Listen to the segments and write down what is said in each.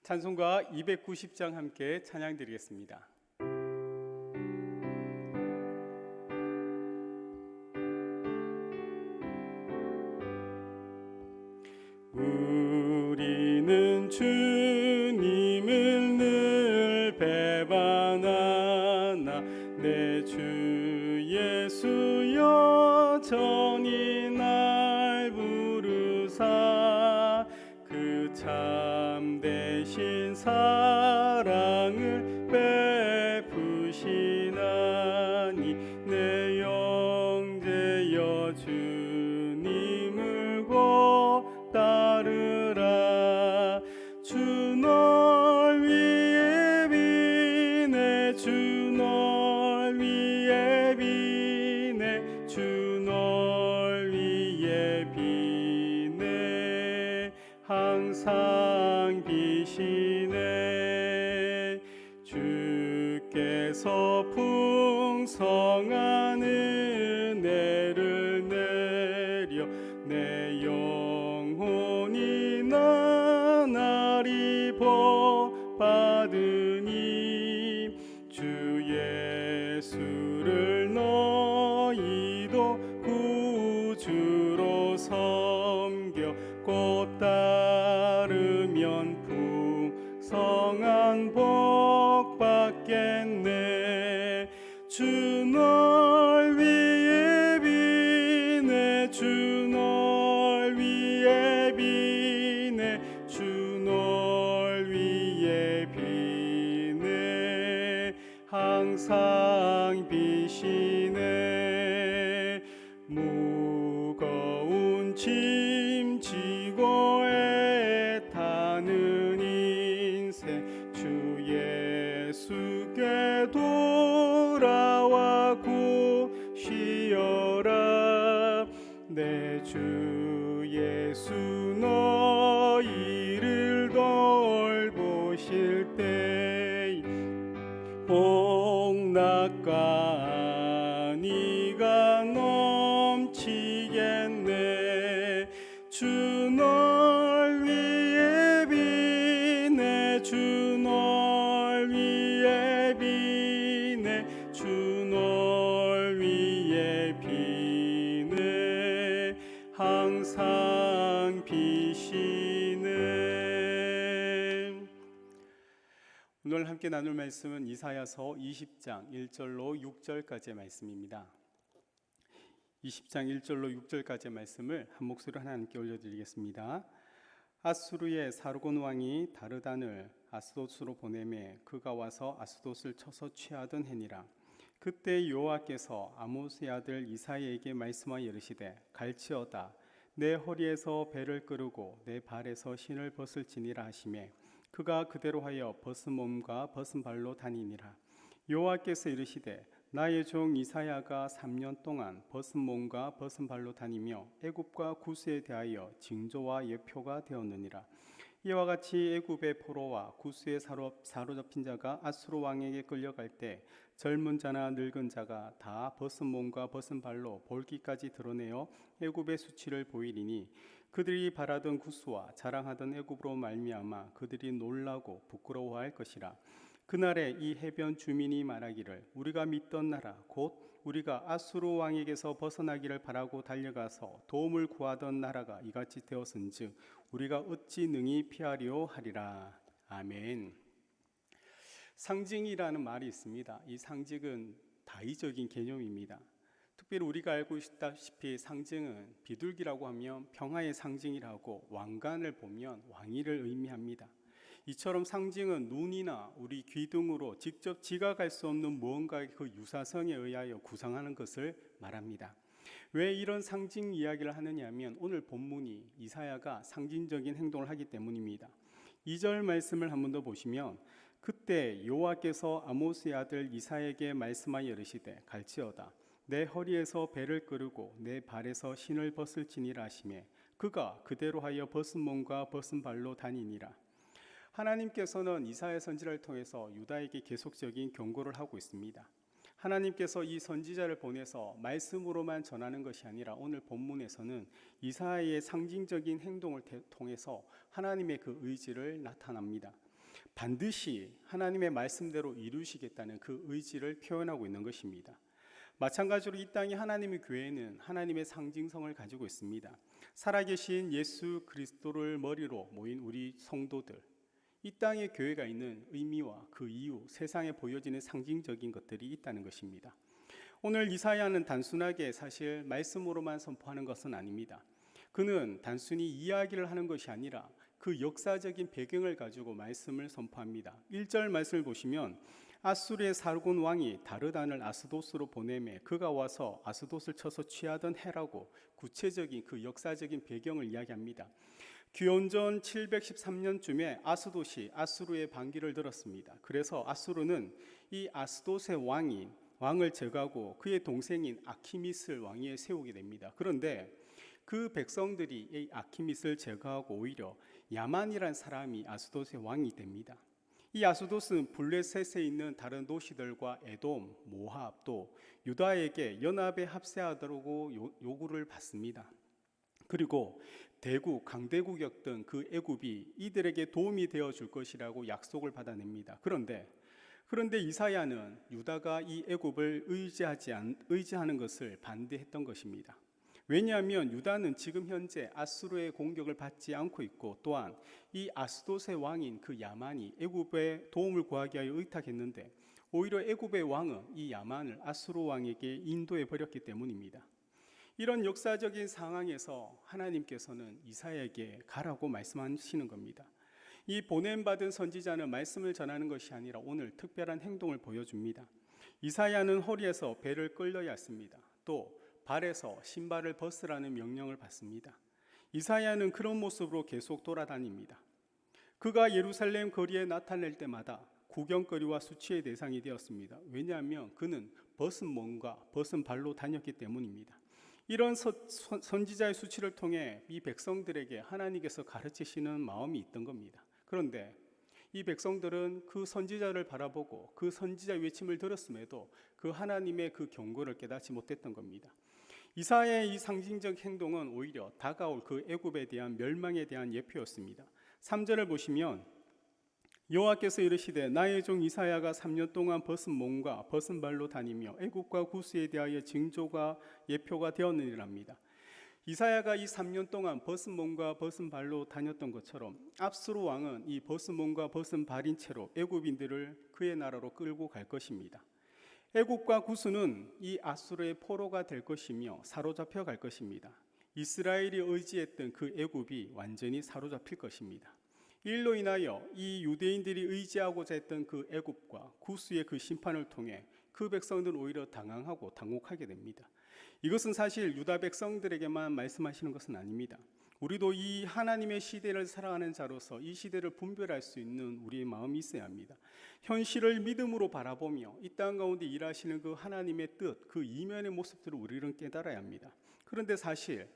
찬송가 290장 함께 찬양 드리겠습니다. 우리는 주님을 늘 배반하나 내 주 예수 여전히 날 부르사 그 참되신 사랑을 베푸시나니 내 영제여 주님을 곧 따르라. 주 널 위해 비네 주 널 위해 비네 주 널 위해 비네 항상 비시네. 주께서 풍성한 은혜를 내려 내 영혼이 나날이 복받으니 주 예수를 너희도 구주로 섬겨 곧 따르면 풍성한 복 받겠네. 주 널 위해 비네 주 널 위해 비네 주 널 위해 비네 항상 비시네. 무거운 짐 지고 애타는 인생 주 예수께 돌아와 곧 쉬어라. 내 주 예수 너희를 돌보실 때 복락과 안위가 넘치겠네. 주 널 위해 비네 주 널 위해 비네 주 널 위해 비네 항상 비시네. 오늘 함께 나눌 말씀은 이사야서 20장 1절로 6절까지의 말씀입니다. 20장 1절로 6절까지의 말씀을 한 목소리로 하나님께 올려드리겠습니다. 아수르의 사르곤 왕이 다르단을 아스돗으로 보내매 그가 와서 아스돗을 쳐서 취하던 해니라. 그때 여호와께서 아모스의 아들 이사야에게 말씀하여 이르시되 갈지어다 내 허리에서 배를 끄르고 내 발에서 신을 벗을지니라 하시매 그가 그대로 하여 벗은 몸과 벗은 발로 다니니라. 여호와께서 이르시되 나의 종 이사야가 3년 동안 벗은 몸과 벗은 발로 다니며 애굽과 구스에 대하여 징조와 예표가 되었느니라. 이와 같이 애굽의 포로와 구스에 사로잡힌 자가 아수르 왕에게 끌려갈 때 젊은 자나 늙은 자가 다 벗은 몸과 벗은 발로 볼기까지 드러내어 애굽의 수치를 보이리니 그들이 바라던 구스와 자랑하던 애굽으로 말미암아 그들이 놀라고 부끄러워할 것이라. 그날에 이 해변 주민이 말하기를 우리가 믿던 나라 곧 우리가 아수르 왕에게서 벗어나기를 바라고 달려가서 도움을 구하던 나라가 이같이 되었은즉 우리가 어찌 능히 피하리오 하리라. 아멘. 상징이라는 말이 있습니다. 이 상징은 다의적인 개념입니다. 특별히 우리가 알고 있다시피 상징은 비둘기라고 하면 평화의 상징이라고 왕관을 보면 왕위를 의미합니다. 이처럼 상징은 눈이나 우리 귀 등으로 직접 지각할 수 없는 무언가의 그 유사성에 의하여 구상하는 것을 말합니다. 왜 이런 상징 이야기를 하느냐 하면 오늘 본문이 이사야가 상징적인 행동을 하기 때문입니다. 2절 말씀을 한 번 더 보시면 그때 여호와께서 아모스의 아들 이사야에게 말씀하여 이르시되 갈지어다 내 허리에서 배를 끄르고 내 발에서 신을 벗을지니라 하시매 그가 그대로 하여 벗은 몸과 벗은 발로 다니니라. 하나님께서는 이사야 선지자를 통해서 유다에게 계속적인 경고를 하고 있습니다. 하나님께서 이 선지자를 보내서 말씀으로만 전하는 것이 아니라 오늘 본문에서는 이사야의 상징적인 행동을 통해서 하나님의 그 의지를 나타납니다. 반드시 하나님의 말씀대로 이루시겠다는 그 의지를 표현하고 있는 것입니다. 마찬가지로 이 땅의 하나님의 교회는 하나님의 상징성을 가지고 있습니다. 살아계신 예수 그리스도를 머리로 모인 우리 성도들, 이 땅에 교회가 있는 의미와 그 이유, 세상에 보여지는 상징적인 것들이 있다는 것입니다. 오늘 이사야는 단순하게 사실 말씀으로만 선포하는 것은 아닙니다. 그는 단순히 이야기를 하는 것이 아니라 그 역사적인 배경을 가지고 말씀을 선포합니다. 1절 말씀을 보시면 아수르의 살곤 왕이 다르단을 아스도스로 보내매 그가 와서 아스도스를 쳐서 취하던 해라고 구체적인 그 역사적인 배경을 이야기합니다. 기원전 713년쯤에 아스도시 아수르의 반기를 들었습니다. 그래서 아수르는 이 아스도스의 왕을 제거하고 그의 동생인 아키미스를 왕위에 세우게 됩니다. 그런데 그 백성들이 이 아키미스를 제거하고 오히려 야만이라는 사람이 아스도스의 왕이 됩니다. 이 아스도스는 블레셋에 있는 다른 도시들과 에돔, 모압 또 유다에게 연합에 합세하도록 요구를 받습니다. 그리고 대국, 강대국이었던 그 애굽이 이들에게 도움이 되어 줄 것이라고 약속을 받아냅니다. 그런데 이사야는 유다가 이 애굽을 의지하는 것을 반대했던 것입니다. 왜냐하면 유다는 지금 현재 아수르의 공격을 받지 않고 있고 또한 이 아스도스의 왕인 그 야만이 애굽의 도움을 구하기 위하여 의탁했는데 오히려 애굽의 왕은 이 야만을 아수르 왕에게 인도해 버렸기 때문입니다. 이런 역사적인 상황에서 하나님께서는 이사야에게 가라고 말씀하시는 겁니다. 이 보냄받은 선지자는 말씀을 전하는 것이 아니라 오늘 특별한 행동을 보여줍니다. 이사야는 허리에서 배를 끌려야 했습니다. 또 발에서 신발을 벗으라는 명령을 받습니다. 이사야는 그런 모습으로 계속 돌아다닙니다. 그가 예루살렘 거리에 나타날 때마다 구경거리와 수치의 대상이 되었습니다. 왜냐하면 그는 벗은 몸과 벗은 발로 다녔기 때문입니다. 이런 선지자의 수치를 통해 이 백성들에게 하나님께서 가르치시는 마음이 있던 겁니다. 그런데 이 백성들은 그 선지자를 바라보고 그 선지자의 외침을 들었음에도 그 하나님의 그 경고를 깨닫지 못했던 겁니다. 이사야의 이 상징적 행동은 오히려 다가올 그 애굽에 대한 멸망에 대한 예표였습니다. 3절을 보시면 여호와께서 이르시되 나의 종 이사야가 3년 동안 벗은 몸과 벗은 발로 다니며 애굽과 구스에 대하여 징조가 예표가 되었느니랍니다. 이사야가 이 3년 동안 벗은 몸과 벗은 발로 다녔던 것처럼 압수르 왕은 이 벗은 몸과 벗은 발인 채로 애굽인들을 그의 나라로 끌고 갈 것입니다. 애굽과 구스는 이 아수르의 포로가 될 것이며 사로잡혀 갈 것입니다. 이스라엘이 의지했던 그 애굽이 완전히 사로잡힐 것입니다. 일로 인하여 이 유대인들이 의지하고자 했던 그 애굽과 구스의 그 심판을 통해 그 백성들은 오히려 당황하고 당혹하게 됩니다. 이것은 사실 유다 백성들에게만 말씀하시는 것은 아닙니다. 우리도 이 하나님의 시대를 살아가는 자로서 이 시대를 분별할 수 있는 우리의 마음이 있어야 합니다. 현실을 믿음으로 바라보며 이 땅 가운데 일하시는 그 하나님의 뜻, 그 이면의 모습들을 우리는 깨달아야 합니다. 그런데 사실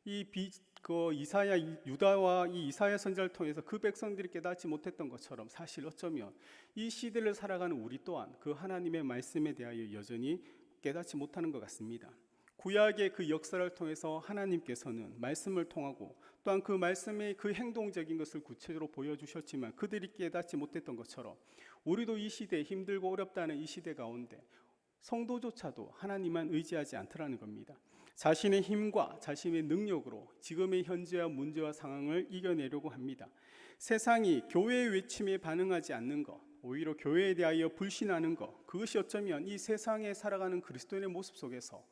이사야 유다와 이 이사야 선지자를 통해서 그 백성들이 깨닫지 못했던 것처럼 사실 어쩌면 이 시대를 살아가는 우리 또한 그 하나님의 말씀에 대하여 여전히 깨닫지 못하는 것 같습니다. 구약의 그 역사를 통해서 하나님께서는 말씀을 통하고 또한 그 말씀의 그 행동적인 것을 구체적으로 보여주셨지만 그들이 깨닫지 못했던 것처럼 우리도 이 시대에 힘들고 어렵다는 이 시대 가운데 성도조차도 하나님만 의지하지 않더라는 겁니다. 자신의 힘과 자신의 능력으로 지금의 현재와 문제와 상황을 이겨내려고 합니다. 세상이 교회의 외침에 반응하지 않는 것, 오히려 교회에 대하여 불신하는 것, 그것이 어쩌면 이 세상에 살아가는 그리스도인의 모습 속에서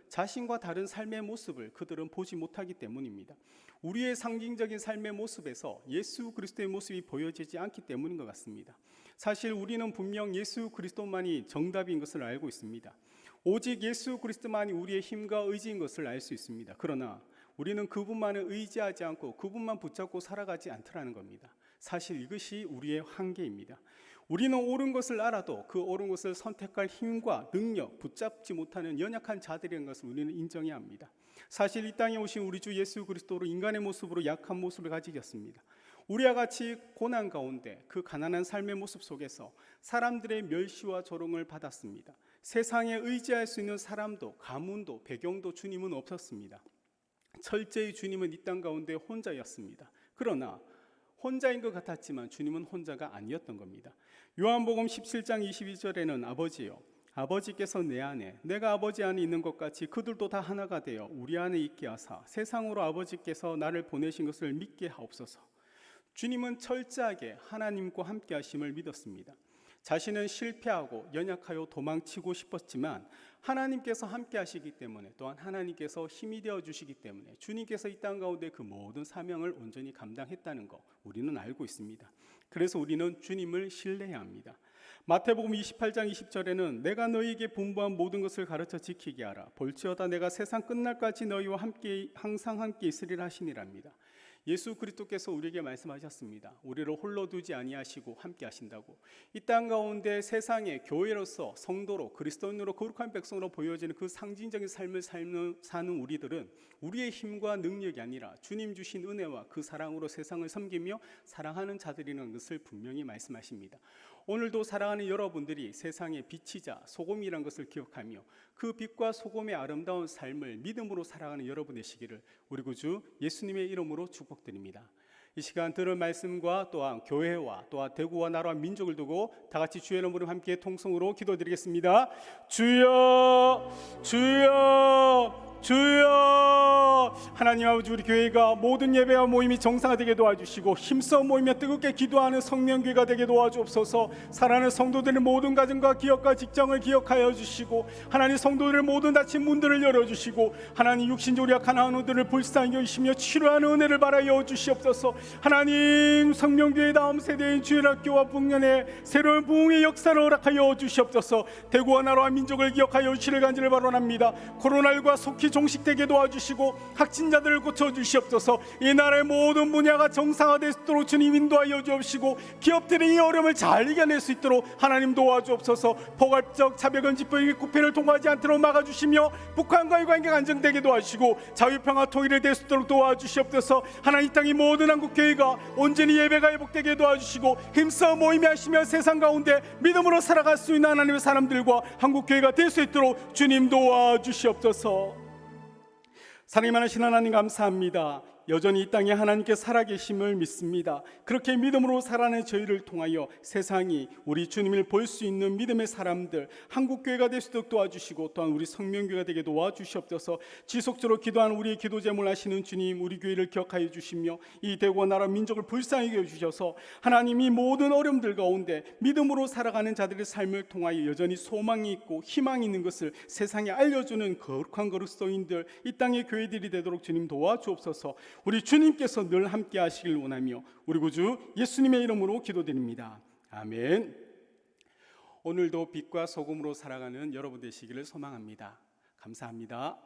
자신과 다른 삶의 모습을 그들은 보지 못하기 때문입니다. 우리의 상징적인 삶의 모습에서 예수 그리스도의 모습이 보여지지 않기 때문인 것 같습니다. 사실 우리는 분명 예수 그리스도만이 정답인 것을 알고 있습니다. 오직 예수 그리스도만이 우리의 힘과 의지인 것을 알 수 있습니다. 그러나 우리는 그분만을 의지하지 않고 그분만 붙잡고 살아가지 않더라는 겁니다. 사실 이것이 우리의 한계입니다. 우리는 옳은 것을 알아도 그 옳은 것을 선택할 힘과 능력, 붙잡지 못하는 연약한 자들인 것을 우리는 인정해야 합니다. 사실 이 땅에 오신 우리 주 예수 그리스도로 인간의 모습으로 약한 모습을 가지셨습니다. 우리와 같이 고난 가운데 그 가난한 삶의 모습 속에서 사람들의 멸시와 조롱을 받았습니다. 세상에 의지할 수 있는 사람도 가문도 배경도 주님은 없었습니다. 철저히 주님은 이 땅 가운데 혼자였습니다. 그러나 혼자인 것 같았지만 주님은 혼자가 아니었던 겁니다. 요한복음 17장 22절에는 아버지요, 아버지께서 내 안에 내가 아버지 안에 있는 것 같이 그들도 다 하나가 되어 우리 안에 있게 하사 세상으로 아버지께서 나를 보내신 것을 믿게 하옵소서. 주님은 철저하게 하나님과 함께 하심을 믿었습니다. 자신은 실패하고 연약하여 도망치고 싶었지만 하나님께서 함께 하시기 때문에, 또한 하나님께서 힘이 되어 주시기 때문에 주님께서 이 땅 가운데 그 모든 사명을 온전히 감당했다는 거 우리는 알고 있습니다. 그래서 우리는 주님을 신뢰해야 합니다. 마태복음 28장 20절에는 내가 너희에게 분부한 모든 것을 가르쳐 지키게 하라. 볼지어다 내가 세상 끝날까지 너희와 함께 항상 함께 있으리라 하시니랍니다. 예수 그리스도께서 우리에게 말씀하셨습니다. 우리를 홀로 두지 아니하시고 함께 하신다고. 이 땅 가운데 세상의 교회로서, 성도로, 그리스도인으로, 거룩한 백성으로 보여지는 그 상징적인 삶을 사는 우리들은 우리의 힘과 능력이 아니라 주님 주신 은혜와 그 사랑으로 세상을 섬기며 사랑하는 자들이라는 것을 분명히 말씀하십니다. 오늘도 사랑하는 여러분들이 세상의 빛이자 소금이라는 것을 기억하며 그 빛과 소금의 아름다운 삶을 믿음으로 살아가는 여러분 되시기를 우리 구주 예수님의 이름으로 축복드립니다. 이 시간 들을 말씀과 또한 교회와 또한 대구와 나라와 민족을 두고 다 같이 주의 이름으로 함께 통성으로 기도드리겠습니다. 주여, 주여, 주여. 하나님 아버지, 우리 교회가 모든 예배와 모임이 정상화되게 도와주시고 힘써 모이며 뜨겁게 기도하는 성령교회가 되게 도와주옵소서. 사랑하는 성도들의 모든 가정과 기업과 직장을 기억하여 주시고, 하나님 성도들의 모든 닫힌 문들을 열어주시고, 하나님 육신적으로 약한 한우들을 불쌍히 여기시며 치료하는 은혜를 바라여 주시옵소서. 하나님 성령교회 다음 세대인 주일학교와 북년의 새로운 부흥의 역사를 허락하여 주시옵소서. 대구와 나라와 민족을 기억하여 주시를 간절히 바라옵니다. 코로나19가 속히 종식되게 도와주시고 확진자들을 고쳐주시옵소서. 이 나라의 모든 분야가 정상화될 수 있도록 주님 인도하여 주옵시고, 기업들이 이 어려움을 잘 이겨낼 수 있도록 하나님 도와주옵소서. 포괄적 차별금 집부의 국회를 통과하지 않도록 막아주시며 북한과의 관계가 안정되게 도와주시고 자유평화 통일이 될 수 있도록 도와주시옵소서. 하나님 이 땅의 모든 한국교회가 온전히 예배가 회복되게 도와주시고 힘써 모임에 하시며 세상 가운데 믿음으로 살아갈 수 있는 하나님의 사람들과 한국교회가 될 수 있도록 주님 도와주시옵소서. 사랑이 많으신 하나님 감사합니다. 여전히 이 땅에 하나님께 살아계심을 믿습니다. 그렇게 믿음으로 살아가는 저희를 통하여 세상이 우리 주님을 볼 수 있는 믿음의 사람들, 한국교회가 될 수 있도록 도와주시고, 또한 우리 성명교회가 되게 도와주시옵소서. 지속적으로 기도하는 우리의 기도 제목을 하시는 주님, 우리 교회를 기억하여 주시며 이 대구와 나라 민족을 불쌍히 여겨주셔서 하나님이 모든 어려움들 가운데 믿음으로 살아가는 자들의 삶을 통하여 여전히 소망이 있고 희망이 있는 것을 세상에 알려주는 거룩한 그리스도인들, 이 땅의 교회들이 되도록 주님 도와주옵소서. 우리 주님께서 늘 함께 하시길 원하며 우리 구주 예수님의 이름으로 기도드립니다. 아멘. 오늘도 빛과 소금으로 살아가는 여러분 되시기를 소망합니다. 감사합니다.